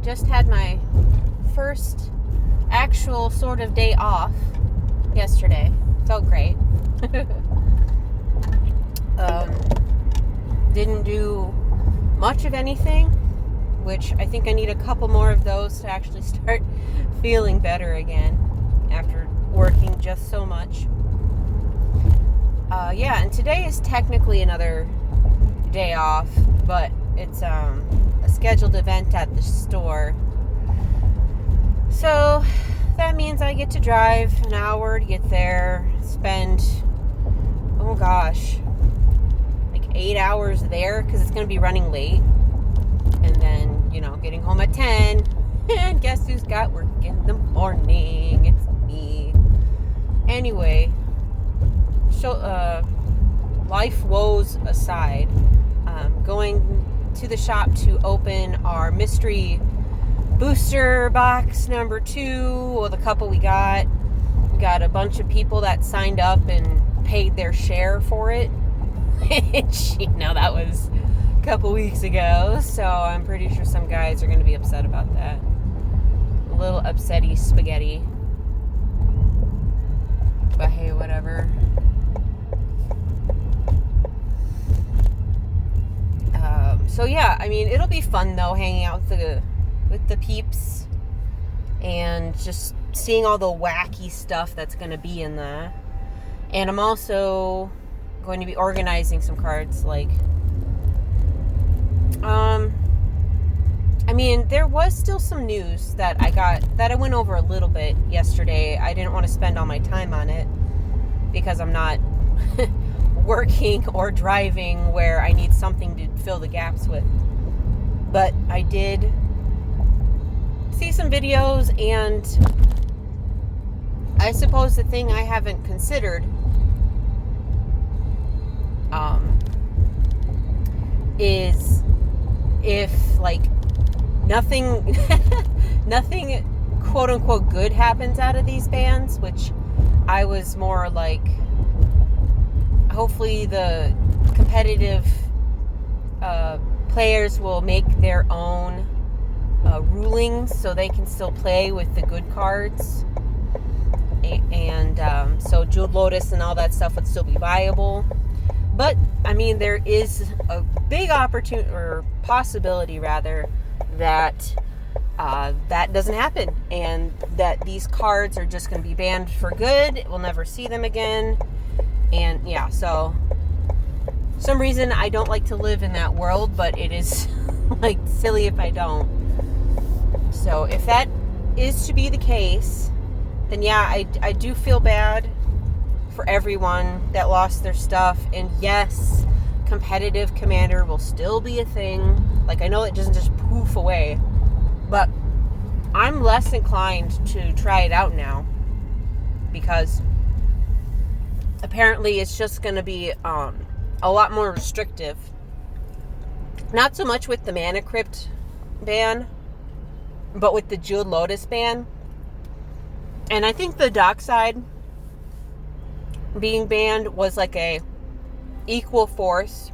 just had my first actual sort of day off yesterday. Felt great. Didn't do much of anything, which I think I need a couple more of those to actually start feeling better again after working just so much. And today is technically another day off, but it's a scheduled event at the store. So that means I get to drive an hour to get there, spend, oh gosh, like 8 hours there because it's going to be running late. And then, getting home at 10. And guess who's got work in the morning? It's me. Anyway, life woes aside, going to the shop to open our mystery booster box number 2, or the couple we got a bunch of people that signed up and paid their share for it. That was a couple weeks ago, so I'm pretty sure some guys are going to be upset about that. A little upsetty spaghetti. But hey, whatever. It'll be fun though, hanging out with the peeps and just seeing all the wacky stuff that's going to be in there. And I'm also going to be organizing some cards. There was still some news that I went over a little bit yesterday. I didn't want to spend all my time on it because I'm not working or driving where I need something to fill the gaps with. But I did see some videos, and I suppose the thing I haven't considered is if nothing quote unquote good happens out of these bans, which I was more like, hopefully the competitive players will make their own rulings so they can still play with the good cards, and so Jeweled Lotus and all that stuff would still be viable. But there is a big opportunity, or possibility rather, that that doesn't happen, and that these cards are just going to be banned for good. We'll never see them again. And so some reason I don't like to live in that world, but it is silly if I don't. So if that is to be the case, then I do feel bad for everyone that lost their stuff. And yes, competitive Commander will still be a thing. I know it doesn't just poof away, but I'm less inclined to try it out now because apparently it's just going to be a lot more restrictive. Not so much with the Mana Crypt ban, but with the Jeweled Lotus ban. And I think the Dockside being banned was a equal force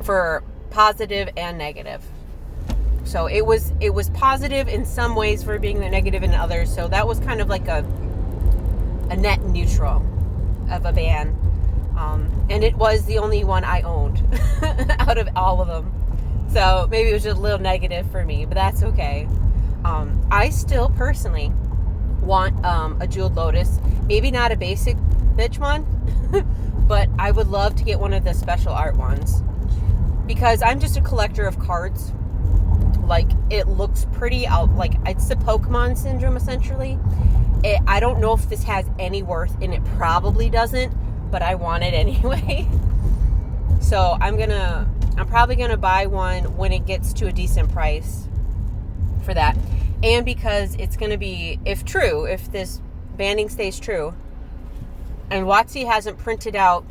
for positive and negative. So it was positive in some ways for being the negative in others. So that was kind of like a net neutral of a ban. And it was the only one I owned out of all of them. So maybe it was just a little negative for me, but that's okay. I still personally want a Jeweled Lotus. Maybe not a basic bitch one, but I would love to get one of the special art ones. Because I'm just a collector of cards. It looks pretty. It's the Pokemon syndrome, essentially. I don't know if this has any worth, and it probably doesn't, but I want it anyway. So I'm probably gonna buy one when it gets to a decent price for that. And because it's gonna be, if this banning stays true, and WotC hasn't printed out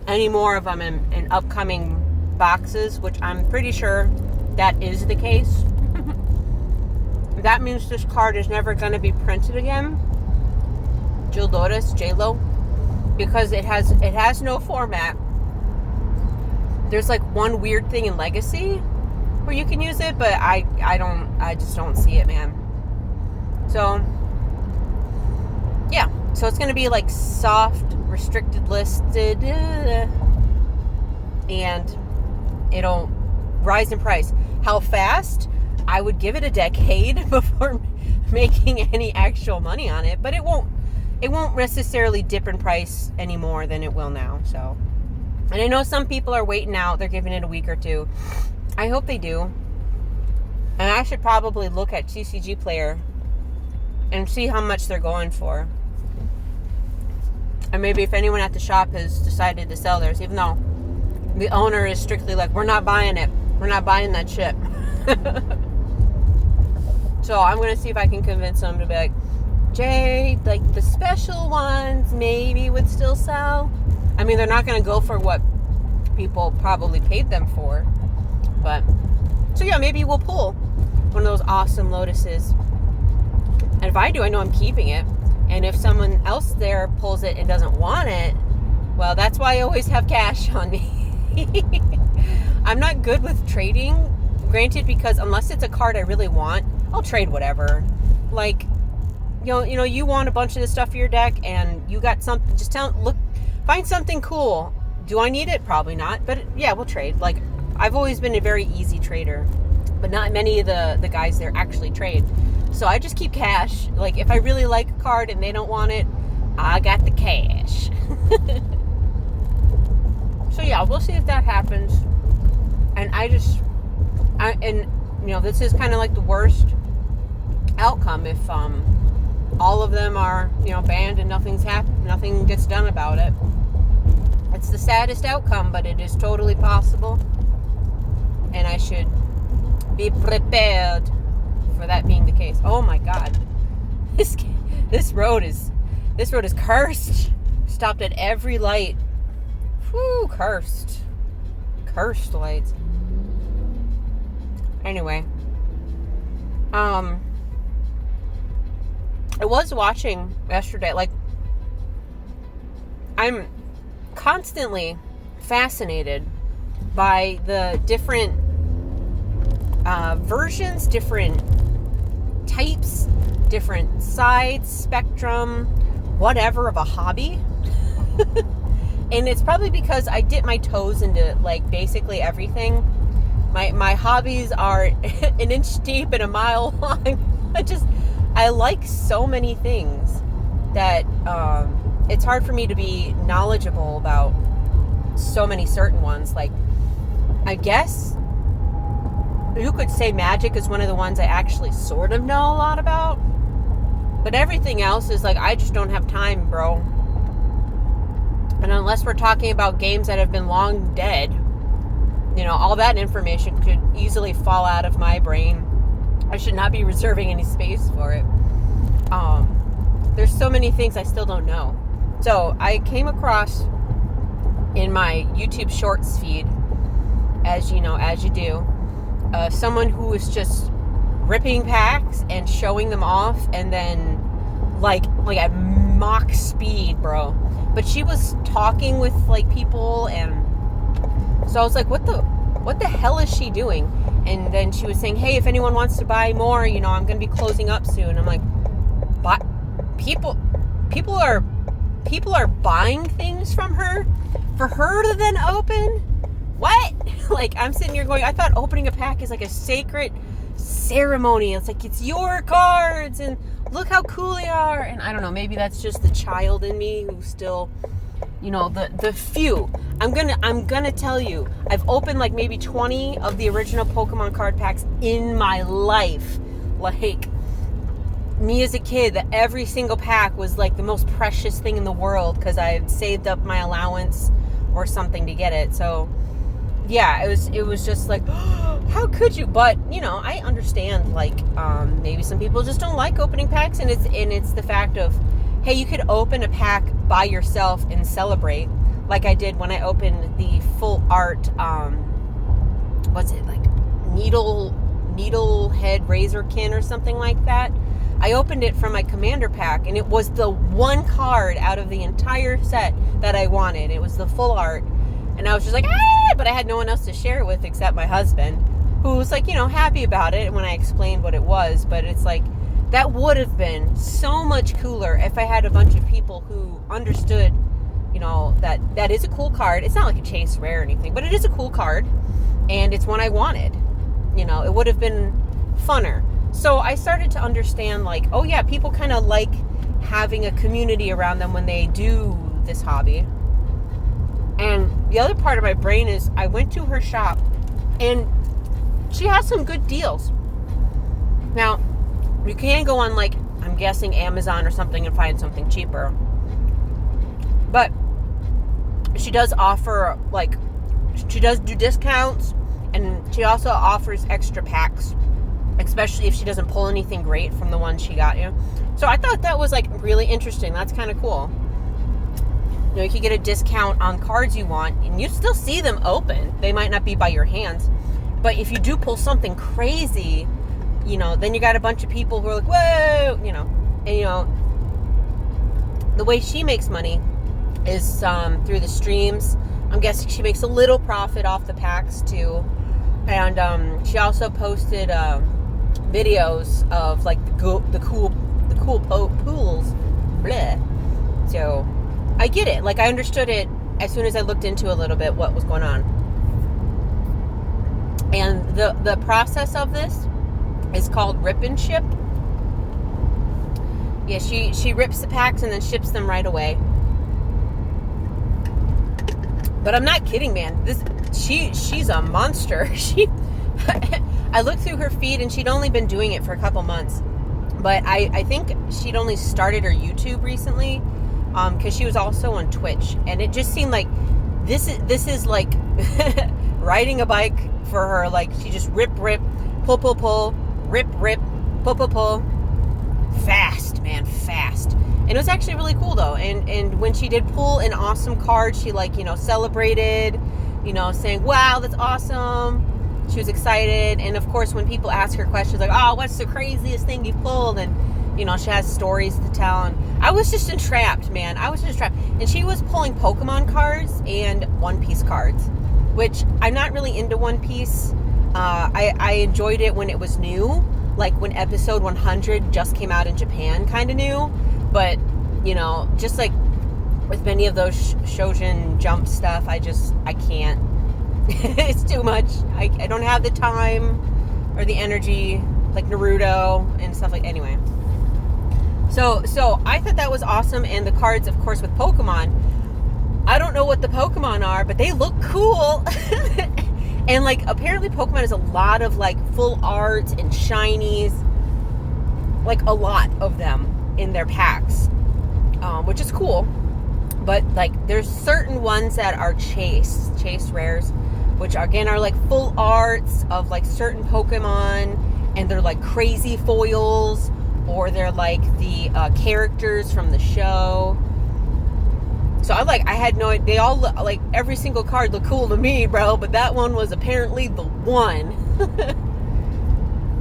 any more of them in upcoming boxes, which I'm pretty sure that is the case, that means this card is never going to be printed again. Jeweled Lotus, J-Lo, because it has no format. There's one weird thing in Legacy where you can use it, but I just don't see it, man. So yeah, so it's going to be like soft, restricted listed, and it'll rise in price. How fast? I would give it a decade before making any actual money on it, but it won't necessarily dip in price any more than it will now. So, and I know some people are waiting out. They're giving it a week or two. I hope they do. And I should probably look at TCG Player and see how much they're going for. And maybe if anyone at the shop has decided to sell theirs, even though the owner is strictly like, we're not buying it. We're not buying that shit. So I'm going to see if I can convince them to be like, Jay, like the special ones maybe would still sell. I mean, they're not going to go for what people probably paid them for. But, so yeah, maybe we'll pull one of those awesome Lotuses. And if I do, I know I'm keeping it. And if someone else there pulls it and doesn't want it, well, that's why I always have cash on me. I'm not good with trading, granted, because unless it's a card I really want, I'll trade whatever. Like, you know, you want a bunch of this stuff for your deck, and you got something. Just find something cool. Do I need it? Probably not. But yeah, we'll trade. Like, I've always been a very easy trader, but not many of the guys there actually trade. So I just keep cash. Like, if I really like a card and they don't want it, I got the cash. So yeah, we'll see if that happens. And you know, this is kind of like the worst outcome if all of them are, you know, banned and nothing gets done about it. It's the saddest outcome, but it is totally possible, and I should be prepared for that being the case. Oh my God, this road is cursed. Stopped at every light. Whew, cursed lights. Anyway, I was watching yesterday, like, I'm constantly fascinated by the different versions, different types, different sides, spectrum, whatever of a hobby. And it's probably because I dip my toes into, like, basically everything. My hobbies are an inch deep and a mile long. I like so many things that it's hard for me to be knowledgeable about so many certain ones. Like, I guess you could say magic is one of the ones I actually sort of know a lot about. But everything else is like, I just don't have time, bro. And unless we're talking about games that have been long dead, you know, all that information could easily fall out of my brain. I should not be reserving any space for it. There's so many things I still don't know. So I came across in my YouTube Shorts feed, as you do, someone who was just ripping packs and showing them off, and then like at mock speed, bro. But she was talking with like people, and so I was like, what the hell is she doing? And then she was saying, hey, if anyone wants to buy more, you know, I'm going to be closing up soon. I'm like, but people are buying things from her for her to then open? What? Like, I'm sitting here going, I thought opening a pack is like a sacred ceremony. It's like, it's your cards and look how cool they are. And I don't know, maybe that's just the child in me who still, you know, the few. I'm gonna tell you, I've opened like maybe 20 of the original Pokemon card packs in my life. Like, me as a kid, that every single pack was like the most precious thing in the world because I had saved up my allowance or something to get it. So yeah, it was just like, oh, how could you? But you know, I understand, like, maybe some people just don't like opening packs, and it's the fact of, hey, you could open a pack by yourself and celebrate, like I did when I opened the full art, what's it, like, needle head razorkin or something like that. I opened it from my commander pack, and it was the one card out of the entire set that I wanted. It was the full art, and I was just like, ah! But I had no one else to share it with except my husband. who was like, happy about it when I explained what it was. But it's like, that would have been so much cooler if I had a bunch of people who understood, that is a cool card. It's not like a chase rare or anything, but it is a cool card, and it's one I wanted. It would have been funner. So I started to understand, like, oh yeah, people kind of like having a community around them when they do this hobby. And the other part of my brain is, I went to her shop, and she has some good deals. Now, you can go on, like, I'm guessing Amazon or something and find something cheaper. But she does offer, like, she does do discounts, and she also offers extra packs, especially if she doesn't pull anything great from the one she got you. So I thought that was, like, really interesting. That's kind of cool. You can get a discount on cards you want, and you still see them open. They might not be by your hands, but if you do pull something crazy, then you got a bunch of people who are like, whoa, and the way she makes money is through the streams. I'm guessing she makes a little profit off the packs too, and she also posted videos of, like, the cool pools. Bleh. So I get it. Like, I understood it as soon as I looked into a little bit what was going on. And the process of this is called Rip&Ship. Yeah, she rips the packs and then ships them right away. But I'm not kidding, man. She's a monster. I looked through her feed, and she'd only been doing it for a couple months. But I think she'd only started her YouTube recently, because she was also on Twitch, and it just seemed like this is like riding a bike for her. Like, she just rip, pull, rip, pull, fast, man, fast. And it was actually really cool though. And when she did pull an awesome card, she, like, celebrated, saying, wow, that's awesome. She was excited. And of course, when people ask her questions like, oh, what's the craziest thing you've pulled? And she has stories to tell. And I was just entrapped, man. And she was pulling Pokemon cards and One Piece cards, which I'm not really into One Piece. I enjoyed it when it was new, like when episode 100 just came out in Japan, kind of new. But, just like with many of those Shonen Jump stuff, I can't. It's too much. I don't have the time or the energy, like Naruto and stuff like. Anyway. So I thought that was awesome. And the cards, of course, with Pokemon, I don't know what the Pokemon are, but they look cool. And, like, apparently Pokemon has a lot of, like, full art and shinies, like, a lot of them in their packs, which is cool. But, like, there's certain ones that are chase rares, which again are, like, full arts of, like, certain Pokemon, and they're, like, crazy foils, or they're, like, the characters from the show. So I had no idea. They all look, like, every single card looked cool to me, bro, but that one was apparently the one.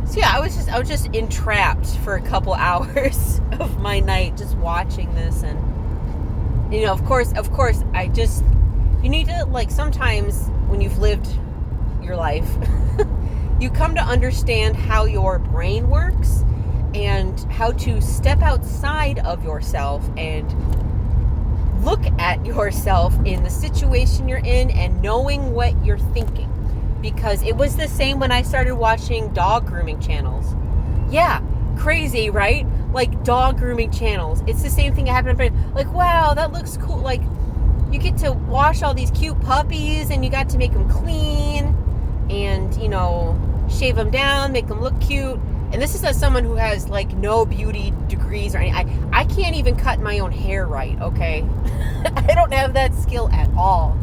So yeah, I was just entrapped for a couple hours of my night just watching this. And of course you need to, like, sometimes when you've lived your life, you come to understand how your brain works and how to step outside of yourself and look at yourself in the situation you're in and knowing what you're thinking. Because it was the same when I started watching dog grooming channels. Yeah, crazy, right? Like, dog grooming channels. It's the same thing that happened. Like, wow, that looks cool. Like, you get to wash all these cute puppies, and you got to make them clean and, shave them down, make them look cute. And this is as someone who has, like, no beauty degrees or anything. I can't even cut my own hair right, okay? I don't have that skill at all.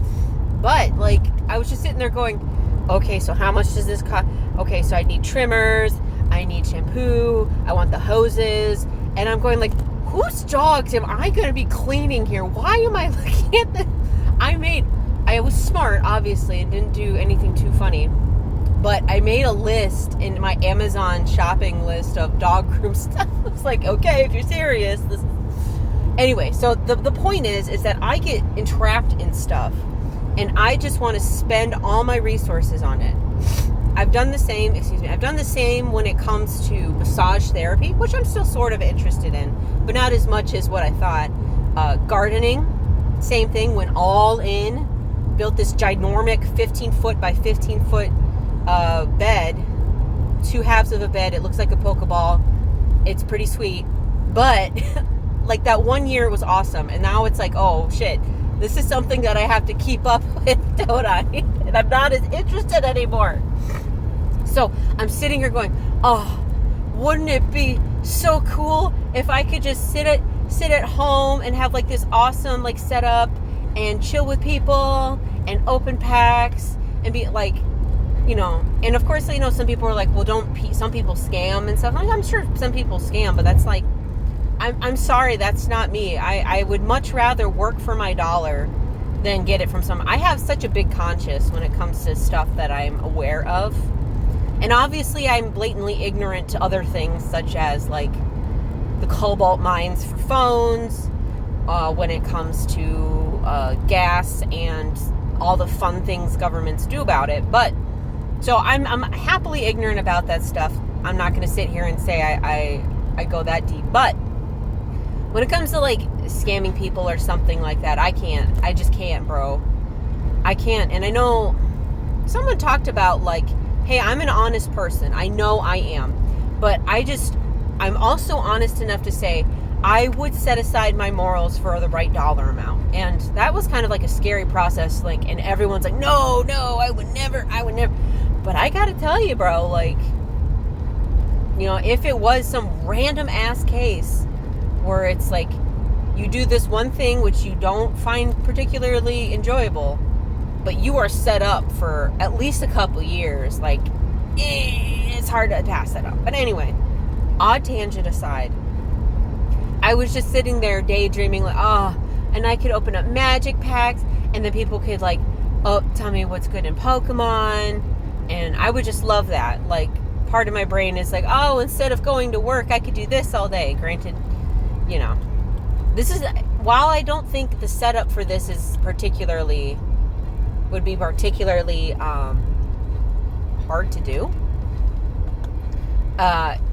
But, like, I was just sitting there going, okay, so how much does this cost? Okay, so I need trimmers, I need shampoo, I want the hoses. And I'm going, like, whose dogs am I going to be cleaning here? Why am I looking at this? I was smart, obviously, and didn't do anything too funny. But I made a list in my Amazon shopping list of dog groom stuff. It's like, okay, if you're serious, this is... Anyway, so the point is that I get entrapped in stuff, and I just want to spend all my resources on it. I've done the same, I've done the same when it comes to massage therapy, which I'm still sort of interested in, but not as much as what I thought. Gardening, same thing, went all in, built this ginormic 15 foot by 15 foot bed, 2 halves of a bed. It looks like a Pokeball. It's pretty sweet, but like that 1 year it was awesome, and now it's like, oh shit, this is something that I have to keep up with, don't I? And I'm not as interested anymore. So I'm sitting here going, oh, wouldn't it be so cool if I could just sit at home and have like this awesome like setup and chill with people and open packs and be like, you know, and of course, you know, some people are like, well, some people scam and stuff. Like, I'm sure some people scam, but that's like, I'm sorry, that's not me. I would much rather work for my dollar than get it from someone. I have such a big conscience when it comes to stuff that I'm aware of. And obviously I'm blatantly ignorant to other things, such as like the cobalt mines for phones, when it comes to gas and all the fun things governments do about it. But so I'm happily ignorant about that stuff. I'm not going to sit here and say I go that deep. But when it comes to like scamming people or something like that, I just can't, bro. I can't. And I know someone talked about like, hey, I'm an honest person. I know I am. But I'm also honest enough to say I would set aside my morals for the right dollar amount. And that was kind of like a scary process. Like, and everyone's like, no, I would never. But I gotta tell you, bro, like, you know, if it was some random ass case where it's like you do this one thing which you don't find particularly enjoyable, but you are set up for at least a couple years, like, it's hard to pass that up. But anyway, odd tangent aside, I was just sitting there daydreaming, like, and I could open up magic packs, and then people could like, tell me what's good in Pokemon, and I would just love that. Like, part of my brain is like, oh, instead of going to work, I could do this all day. Granted, you know, while I don't think the setup for this would be particularly hard to do,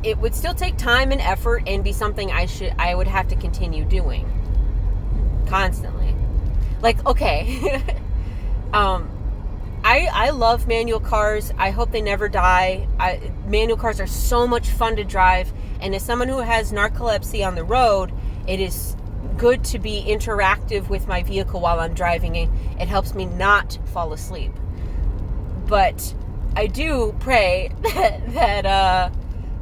it would still take time and effort and be something I would have to continue doing constantly. Like, okay, I love manual cars. I hope they never die. Manual cars are so much fun to drive, and as someone who has narcolepsy on the road, it is good to be interactive with my vehicle while I'm driving it. It helps me not fall asleep. But I do pray that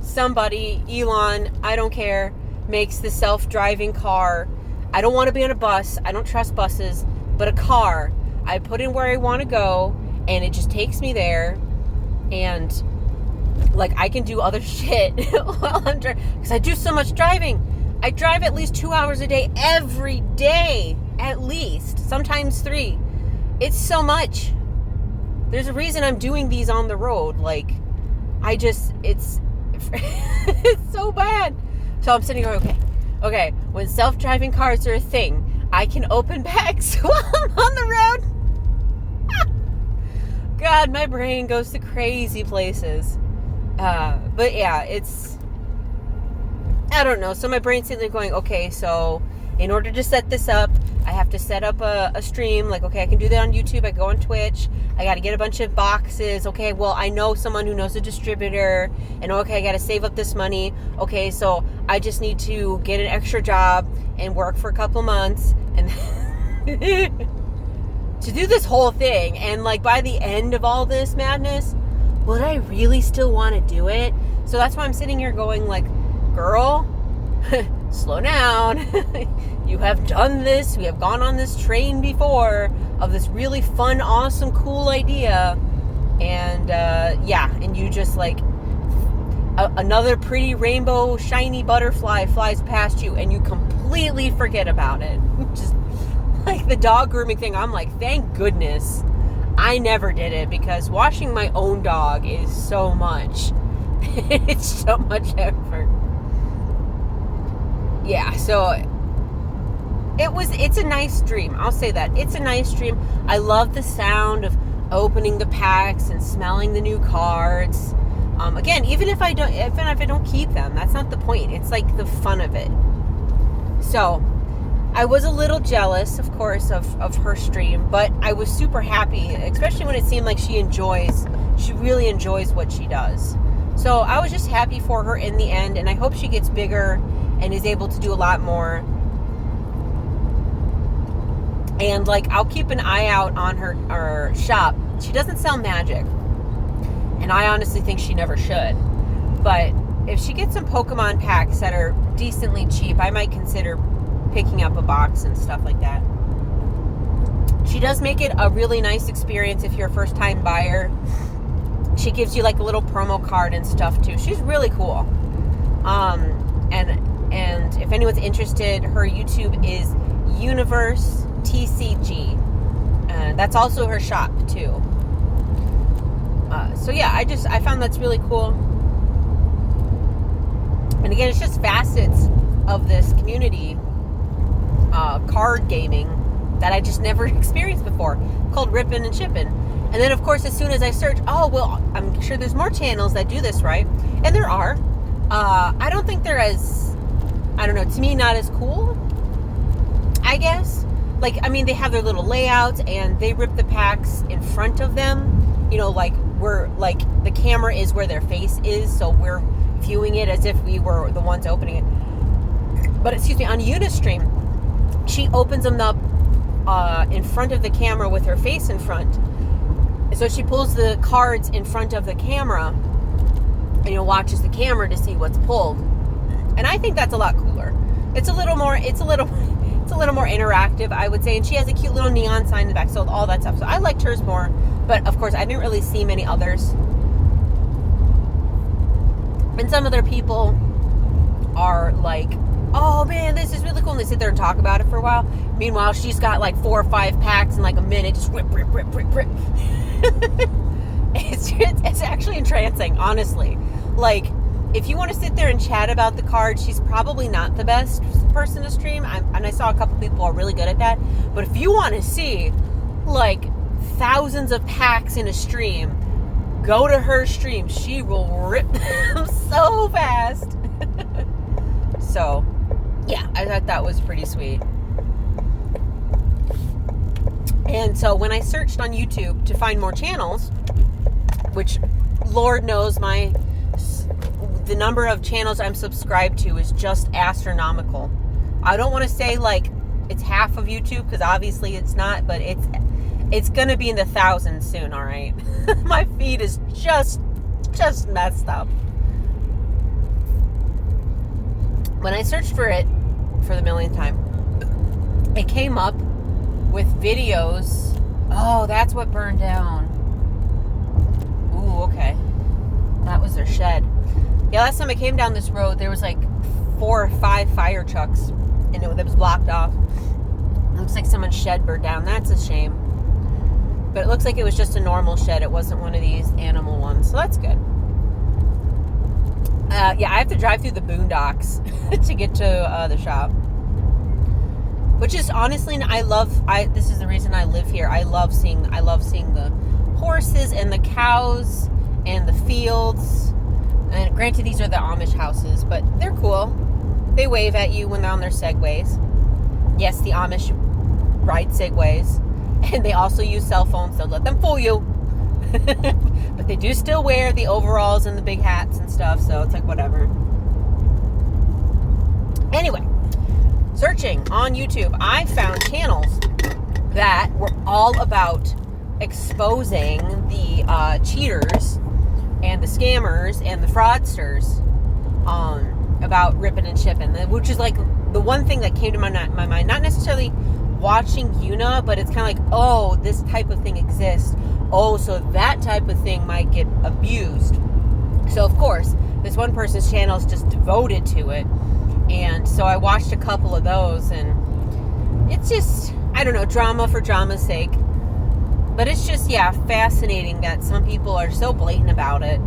somebody, Elon, I don't care, makes the self-driving car. I don't want to be on a bus. I don't trust buses, but a car. I put in where I want to go, and it just takes me there, and like I can do other shit while I'm driving, because I do so much driving. I drive at least 2 hours a day every day, at least, sometimes 3. It's so much. There's a reason I'm doing these on the road. Like, it's it's so bad. So I'm sitting here, okay, when self-driving cars are a thing, I can open packs while I'm on the road. God, my brain goes to crazy places. But yeah, I don't know. So my brain's sitting there going, okay, so in order to set this up, I have to set up a stream. Like, okay, I can do that on YouTube. I go on Twitch. I got to get a bunch of boxes. Okay, well, I know someone who knows a distributor. And okay, I got to save up this money. Okay, so I just need to get an extra job and work for a couple months. And to do this whole thing. And like by the end of all this madness, would I really still want to do it? So that's why I'm sitting here going like, girl, slow down. You have done this. We have gone on this train before of this really fun, awesome, cool idea. And and you just like another pretty rainbow shiny butterfly flies past you and you completely forget about it. Just like the dog grooming thing. I'm like, thank goodness I never did it, because washing my own dog is so much. It's so much effort. Yeah, so it's a nice dream. I'll say that. It's a nice dream. I love the sound of opening the packs and smelling the new cards. Again, even if I don't keep them, that's not the point. It's like the fun of it. So I was a little jealous, of course, of her stream, but I was super happy, especially when it seemed like she really enjoys what she does. So I was just happy for her in the end, and I hope she gets bigger and is able to do a lot more. And like, I'll keep an eye out on her shop. She doesn't sell magic, and I honestly think she never should. But if she gets some Pokemon packs that are decently cheap, I might consider picking up a box and stuff like that. She does make it a really nice experience if you're a first-time buyer. She gives you like a little promo card and stuff too. She's really cool. And if anyone's interested, her YouTube is Universe TCG, and that's also her shop too. So yeah, I found that's really cool. And again, it's just facets of this community, card gaming, that I just never experienced before, called Rippin' and Shippin'. And then, of course, as soon as I search, I'm sure there's more channels that do this, right? And there are. I don't think they're as, to me, not as cool, I guess. Like, I mean, they have their little layouts, and they rip the packs in front of them. Like, the camera is where their face is, so we're viewing it as if we were the ones opening it. But, on Unistream, she opens them up in front of the camera with her face in front. So she pulls the cards in front of the camera and watches the camera to see what's pulled. And I think that's a lot cooler. It's a little more interactive, I would say. And she has a cute little neon sign in the back, so all that stuff. So I liked hers more, but of course I didn't really see many others. And some other people are like, oh man, this is really cool, and they sit there and talk about it for a while. Meanwhile, she's got like 4 or 5 packs in like a minute, just rip. It's actually entrancing, honestly. Like, if you want to sit there and chat about the cards, she's probably not the best person to stream. And I saw a couple people are really good at that. But if you want to see like thousands of packs in a stream, go to her stream. She will rip them so fast. So, yeah, I thought that was pretty sweet. And so when I searched on YouTube to find more channels, which Lord knows the number of channels I'm subscribed to is just astronomical. I don't want to say like it's half of YouTube, because obviously it's not, but it's going to be in the thousands soon, all right? My feed is just messed up. When I searched for it for the millionth time, it came up with videos. Oh, that's what burned down. Ooh, okay. That was their shed. Yeah, last time I came down this road, there was like 4 or 5 fire trucks, and it was blocked off. It looks like someone's shed burned down. That's a shame. But it looks like it was just a normal shed. It wasn't one of these animal ones, so that's good. Yeah, I have to drive through the boondocks to get to the shop. Which is honestly, this is the reason I live here. I love seeing the horses and the cows and the fields. And granted, these are the Amish houses, but they're cool. They wave at you when they're on their Segways. Yes, the Amish ride Segways. And they also use cell phones, so let them fool you. But they do still wear the overalls and the big hats and stuff, so it's like whatever. Anyway, searching on YouTube, I found channels that were all about exposing the cheaters and the scammers and the fraudsters about ripping and shipping, which is like the one thing that came to my mind. Not necessarily watching Una, but it's kind of like, oh, this type of thing exists. Oh, so that type of thing might get abused. So, of course, this one person's channel is just devoted to it. And so I watched a couple of those, and it's just, I don't know, drama for drama's sake. But it's just, yeah, fascinating that some people are so blatant about it.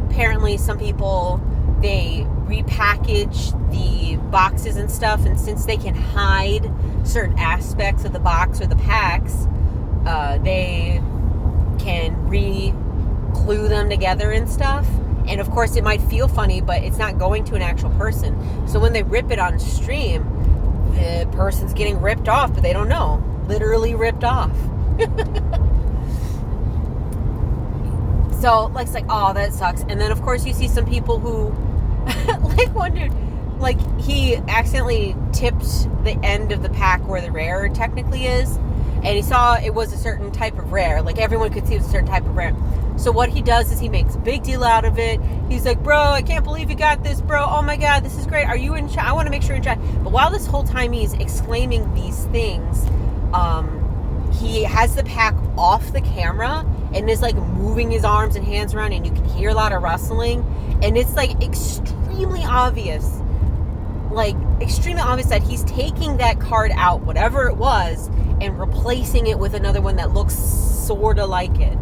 Apparently, some people, they repackage the boxes and stuff, and since they can hide certain aspects of the box or the packs, they can re-glue them together and stuff. And of course, it might feel funny, but it's not going to an actual person. So when they rip it on stream, the person's getting ripped off, but they don't know. Literally ripped off. So, like, it's like, oh, that sucks. And then, of course, you see some people who, like, one dude, like, he accidentally tipped the end of the pack where the rare technically is. And he saw it was a certain type of rare. Like, everyone could see it was a certain type of rare. So what he does is he makes a big deal out of it. He's like, bro, I can't believe you got this, bro. Oh, my God, this is great. Are you in chat? I want to make sure you're in chat. But while this whole time he's exclaiming these things, he has the pack off the camera and is, like, moving his arms and hands around, and you can hear a lot of rustling. And it's, like, extremely obvious. Like, extremely obvious that he's taking that card out, whatever it was, and replacing it with another one that looks sort of like it.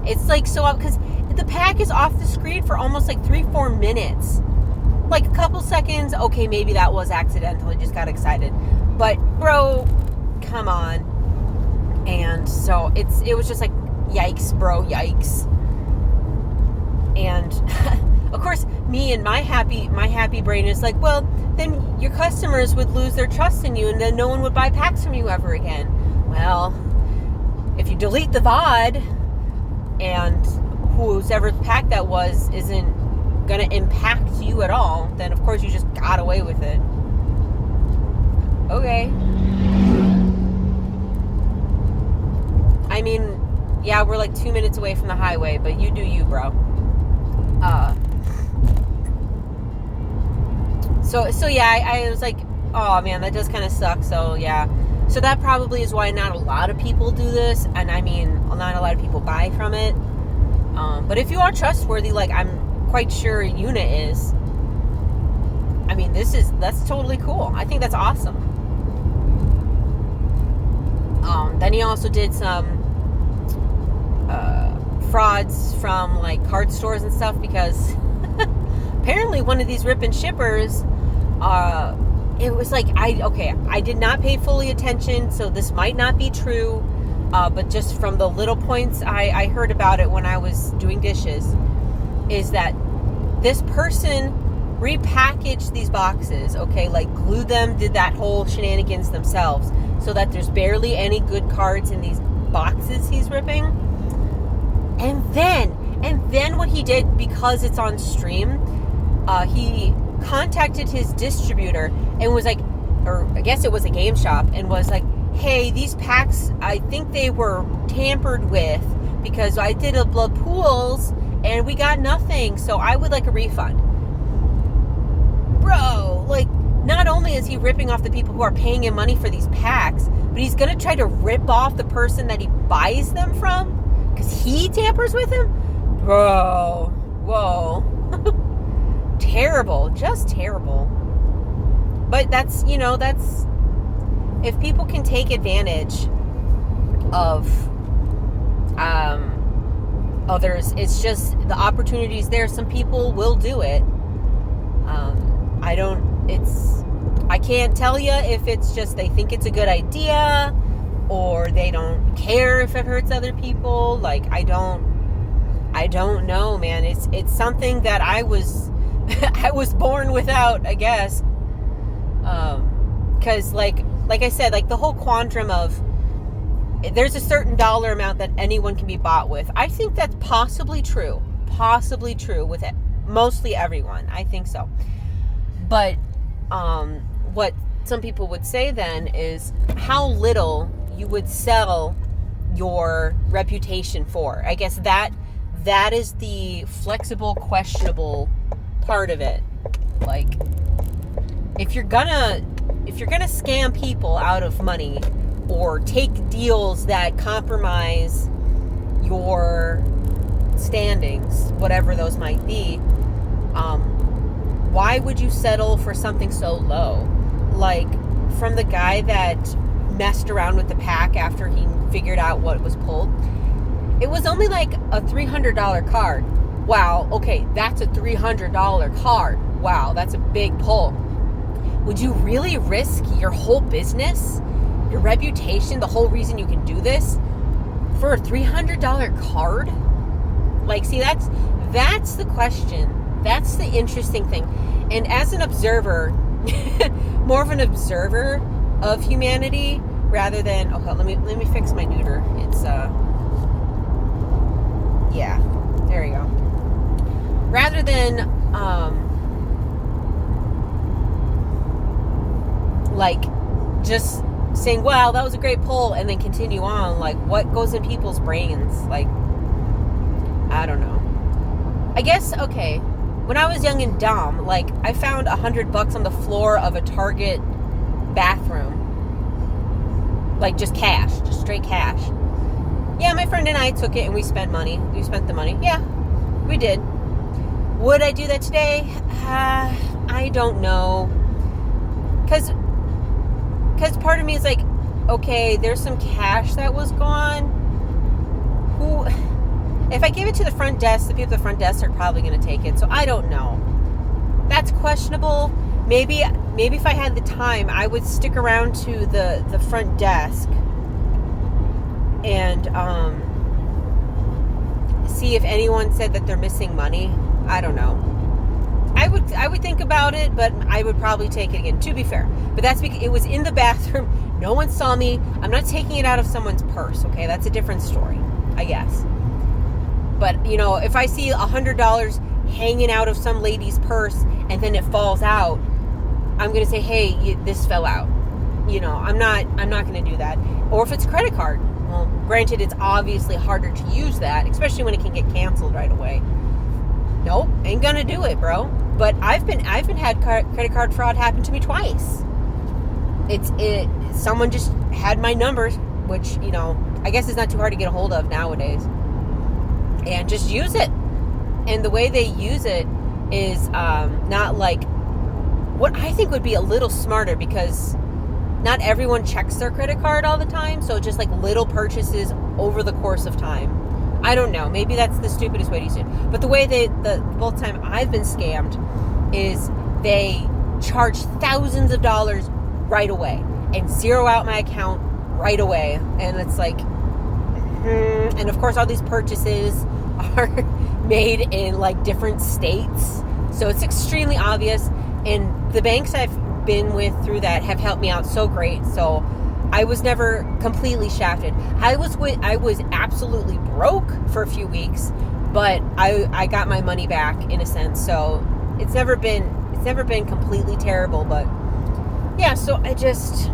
It's, like, so up, because the pack is off the screen for almost, like, 3-4 minutes. Like, a couple seconds, okay, maybe that was accidental. I just got excited. But, bro, come on. And so it was just like, yikes, bro, yikes. And of course, me and my happy brain is like, well, then your customers would lose their trust in you, and then no one would buy packs from you ever again. Well, if you delete the VOD and whoever's pack that was isn't gonna impact you at all, then of course you just got away with it. Okay. I mean, yeah, we're like 2 minutes away from the highway, but you do you, bro. So yeah, I was like, oh man, that does kind of suck. So yeah, so that probably is why not a lot of people do this, and I mean, not a lot of people buy from it. But if you are trustworthy, like I'm quite sure Una is, I mean, that's totally cool. I think that's awesome. Then he also did some frauds from like card stores and stuff, because apparently one of these Rip&Shippers, it was like, I did not pay fully attention, so this might not be true, but just from the little points I heard about it when I was doing dishes, is that this person repackaged these boxes, okay, like glued them, did that whole shenanigans themselves, so that there's barely any good cards in these boxes he's ripping. And then what he did, because it's on stream, he contacted his distributor and was like, or I guess it was a game shop, and was like, hey, these packs, I think they were tampered with because I did a blood pools and we got nothing, so I would like a refund. Bro, like, not only is he ripping off the people who are paying him money for these packs, but he's going to try to rip off the person that he buys them from because he tampers with him? Bro, whoa. Terrible, just terrible. But that's, if people can take advantage of others, it's just the opportunity's there. Some people will do it. I can't tell you if it's just they think it's a good idea or they don't care if it hurts other people. Like, I don't know, man. It's something that I was born without, I guess. Because like I said, like the whole quandrum of there's a certain dollar amount that anyone can be bought with. I think that's possibly true with it. Mostly everyone. I think so. But what some people would say then is how little you would sell your reputation for. I guess that is the flexible, questionable part of it. Like, if you're gonna scam people out of money or take deals that compromise your standings, whatever those might be, why would you settle for something so low? Like, from the guy that messed around with the pack after he figured out what was pulled, it was only like a $300 card. Wow, okay, that's a $300 card. Wow, that's a big pull. Would you really risk your whole business, your reputation, the whole reason you can do this, for a $300 card? Like, see, that's the question. That's the interesting thing. And as an observer, more of an observer of humanity rather than, okay, let me fix my neuter. It's yeah, there you go. Rather than like just saying, wow, that was a great poll, and then continue on, like, what goes in people's brains? Like, I don't know. I guess, okay, when I was young and dumb, like, I found $100 on the floor of a Target bathroom. Like, just cash. Just straight cash. Yeah, my friend and I took it and we spent money. We spent the money. Yeah, we did. Would I do that today? I don't know. Because part of me is like, okay, there's some cash that was gone. If I give it to the front desk, the people at the front desk are probably going to take it. So I don't know. That's questionable. Maybe if I had the time, I would stick around to the front desk and see if anyone said that they're missing money. I don't know. I would think about it, but I would probably take it again, to be fair. But that's because it was in the bathroom. No one saw me. I'm not taking it out of someone's purse, okay? That's a different story, I guess. But, you know, if I see $100 hanging out of some lady's purse and then it falls out, I'm going to say, hey, this fell out. You know, I'm not going to do that. Or if it's a credit card. Well, granted, it's obviously harder to use that, especially when it can get canceled right away. Nope, ain't going to do it, bro. But I've been had credit card fraud happen to me twice. Someone just had my numbers, which, you know, I guess is not too hard to get a hold of nowadays. And just use it. And the way they use it is not like what I think would be a little smarter, because not everyone checks their credit card all the time. So just like little purchases over the course of time. I don't know. Maybe that's the stupidest way to use it. But the way both time I've been scammed is they charge thousands of dollars right away and zero out my account right away. And it's like, and of course all these purchases are made in like different states. So it's extremely obvious. And the banks I've been with through that have helped me out so great. So I was never completely shafted. I was absolutely broke for a few weeks, but I got my money back in a sense. So it's never been completely terrible, but yeah, so that's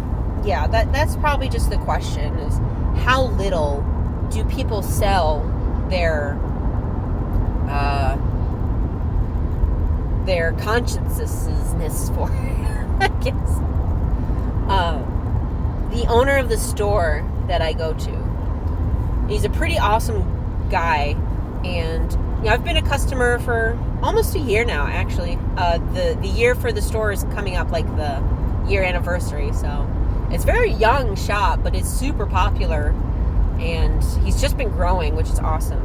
probably just the question, is how little do people sell their conscientiousness for, I guess. The owner of the store that I go to, he's a pretty awesome guy, and you know, I've been a customer for almost a year now, actually. The year for the store is coming up, like the year anniversary, so it's a very young shop, but it's super popular, and he's just been growing, which is awesome.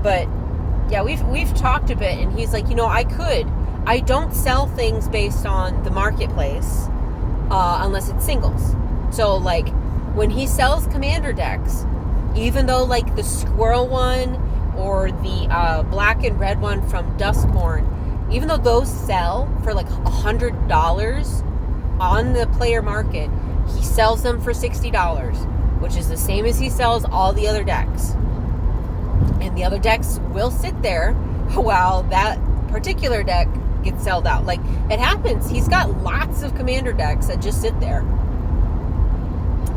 But yeah, we've talked a bit, and he's like, you know, I don't sell things based on the marketplace unless it's singles. So like when he sells commander decks, even though like the squirrel one or the black and red one from Duskborn, even though those sell for like $100 on the player market, he sells them for $60, which is the same as he sells all the other decks. And the other decks will sit there while that particular deck gets sold out. Like, it happens. He's got lots of commander decks that just sit there.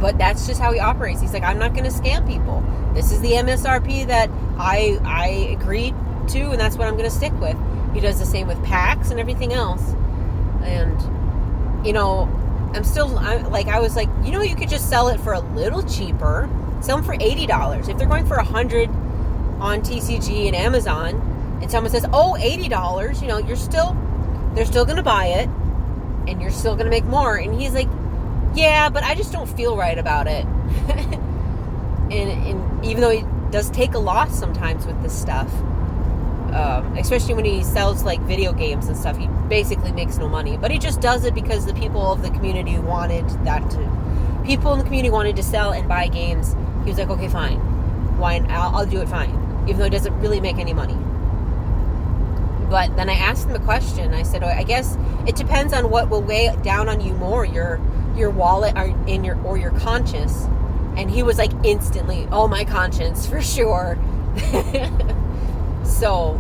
But that's just how he operates. He's like, I'm not going to scam people. This is the MSRP that I agreed to, and that's what I'm going to stick with. He does the same with packs and everything else. And, you know, I was like, you know, you could just sell it for a little cheaper. Sell them for $80. If they're going for $100 on TCG and Amazon, and someone says, oh, $80, you know, they're still going to buy it, and you're still going to make more. And he's like, yeah, but I just don't feel right about it. and even though he does take a loss sometimes with this stuff, especially when he sells like video games and stuff, he basically makes no money. But he just does it because the people of the community wanted to sell and buy games. He was like, okay, fine. why? I'll do it fine, even though it doesn't really make any money. But then I asked him the question. I said, I guess it depends on what will weigh down on you more, your wallet or your conscience. And he was like instantly, oh, my conscience for sure. So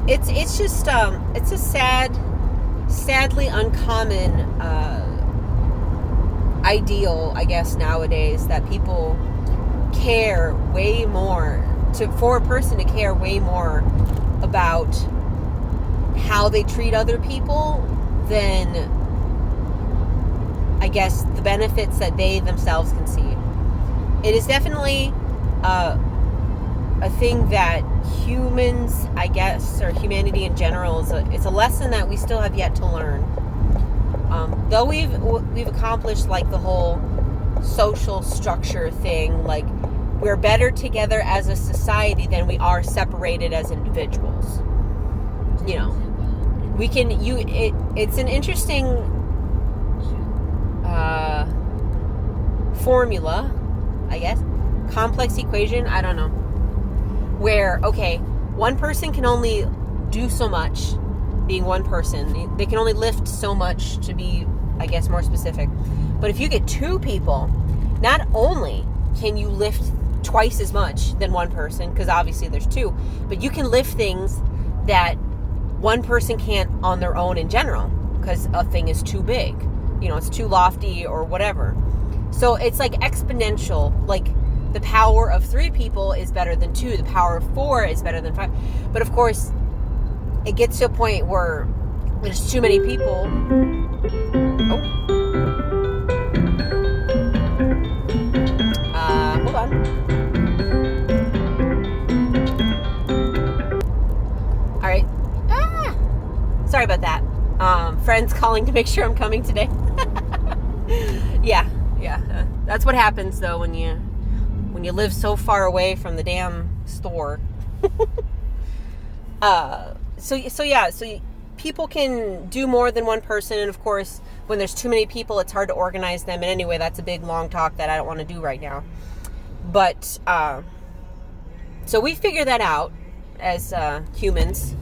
it's just it's a sadly uncommon ideal, I guess, nowadays, that people care way more for a person to care way more about how they treat other people than, I guess, the benefits that they themselves can see. It is definitely a thing that humans, I guess, or humanity in general, it's a lesson that we still have yet to learn. Though we've accomplished like the whole social structure thing, like we're better together as a society than we are separated as individuals. You know, we can it's an interesting formula, I guess, complex equation, I don't know, where, okay, one person can only do so much, being one person. They can only lift so much, to be, I guess, more specific. But if you get two people, not only can you lift twice as much than one person, because obviously there's two, but you can lift things that one person can't on their own in general, because a thing is too big. You know, it's too lofty or whatever. So it's like exponential. Like, the power of 3 people is better than 2. The power of 4 is better than 5. But of course, it gets to a point where there's too many people. Hold on. All right. Sorry about that. Friends calling to make sure I'm coming today. Yeah. That's what happens though when you live so far away from the damn store. So people can do more than one person, and of course, when there's too many people, it's hard to organize them. And anyway, that's a big long talk that I don't want to do right now. But so we figure that out as humans.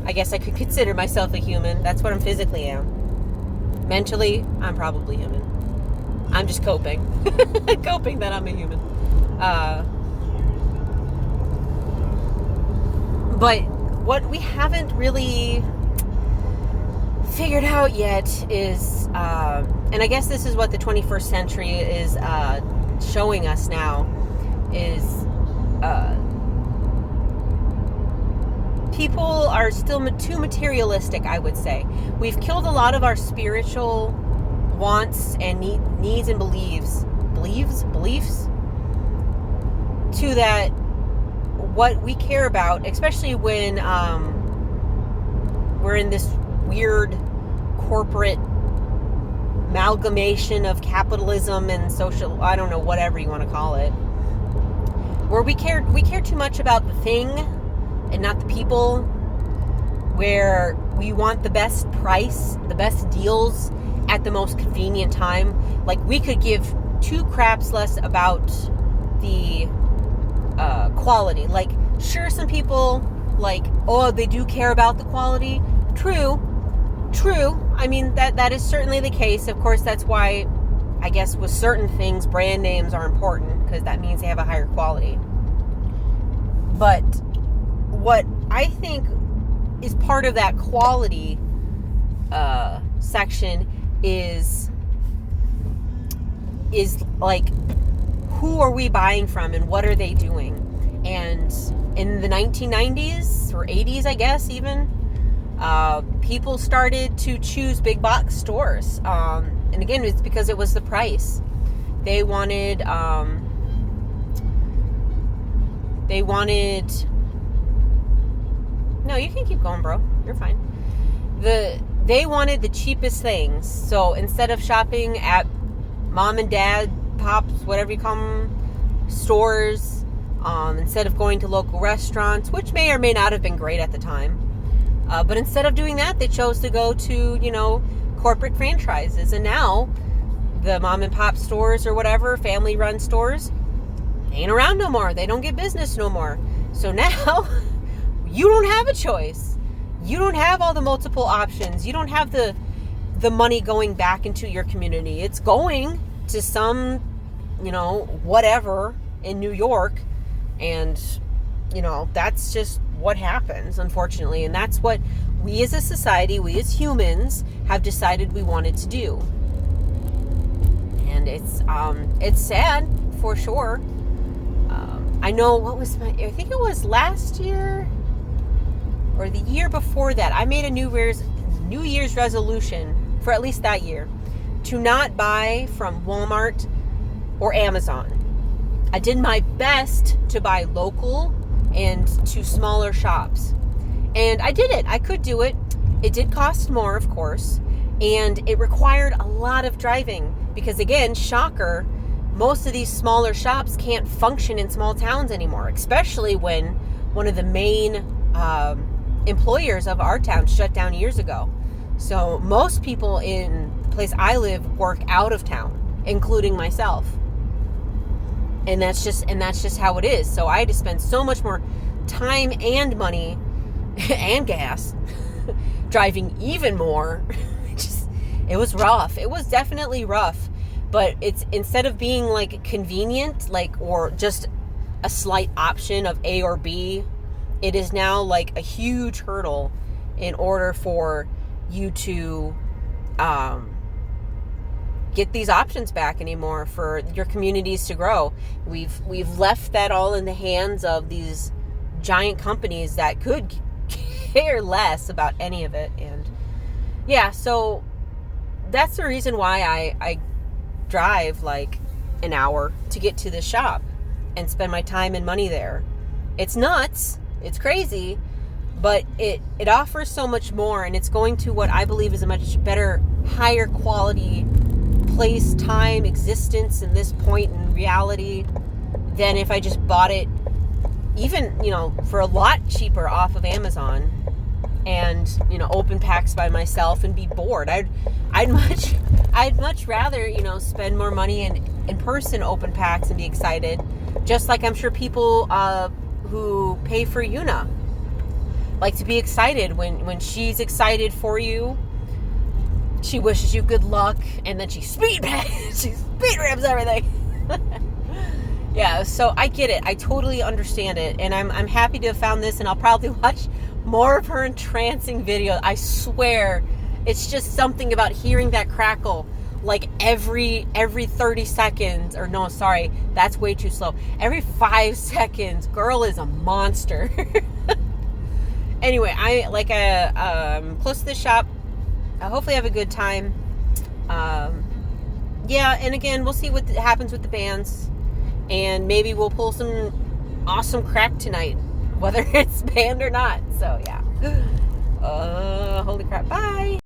I guess I could consider myself a human. That's what I'm physically am. Mentally, I'm probably human. I'm just coping. Coping that I'm a human. But what we haven't really figured out yet is, and I guess this is what the 21st century is showing us now, is people are still too materialistic, I would say. We've killed a lot of our spiritual wants and needs and beliefs to that what we care about, especially when we're in this weird corporate amalgamation of capitalism and social, I don't know, whatever you want to call it, where we care too much about the thing and not the people, where we want the best price, the best deals at the most convenient time. Like, we could give 2 craps less about the quality. Like, sure, some people, like, oh, they do care about the quality. True. I mean, that is certainly the case. Of course, that's why, I guess, with certain things, brand names are important, because that means they have a higher quality. But what I think is part of that quality section is like, who are we buying from and what are they doing? And in the 1990s or 80s, I guess, even, people started to choose big box stores. And again, it's because it was the price. They wanted no, you can keep going, bro. You're fine. They wanted the cheapest things. So instead of shopping at mom and dad, pops, whatever you call them, stores, instead of going to local restaurants, which may or may not have been great at the time, but instead of doing that, they chose to go to, corporate franchises. And now the mom and pop stores or whatever, family run stores, ain't around no more. They don't get business no more. So now you don't have a choice. You don't have all the multiple options. You don't have the money going back into your community. It's going to some, whatever in New York. And, that's just what happens, unfortunately. And that's what we as a society, we as humans have decided we wanted to do. And it's sad for sure. I know I think it was last year or the year before that, I made a New Year's resolution for at least that year to not buy from Walmart or Amazon. I did my best to buy local and to smaller shops. And I did it. I could do it. It did cost more, of course, and it required a lot of driving because, again, shocker, most of these smaller shops can't function in small towns anymore, especially when one of the main employers of our town shut down years ago. So most people in the place I live work out of town, including myself. And that's just how it is. So I had to spend so much more time and money and gas driving even more. It was rough. It was definitely rough. But it's, instead of being like convenient, or just a slight option of A or B, it is now like a huge hurdle in order for you to get these options back anymore, for your communities to grow. We've left that all in the hands of these giant companies that could care less about any of it. And yeah, so that's the reason why I drive like an hour to get to the shop and spend my time and money there. It's nuts. It's crazy, but it offers so much more, and it's going to what I believe is a much better, higher quality place, time, existence in this point in reality than if I just bought it even, for a lot cheaper off of Amazon and, open packs by myself and be bored. I'd much rather, spend more money in person open packs and be excited, just like I'm sure people who pay for Yuna like to be excited when she's excited for you. She wishes you good luck, and then she speed ramps everything. Yeah, so I get it. I totally understand it, and I'm happy to have found this, and I'll probably watch more of her entrancing videos. I swear, it's just something about hearing that crackle like every 30 seconds, or no, sorry, that's way too slow. Every 5 seconds, girl is a monster. Anyway, I'm close to the shop. I hopefully have a good time. Yeah, and again, we'll see what happens with the bands, and maybe we'll pull some awesome crack tonight, whether it's banned or not. So yeah. Holy crap. Bye.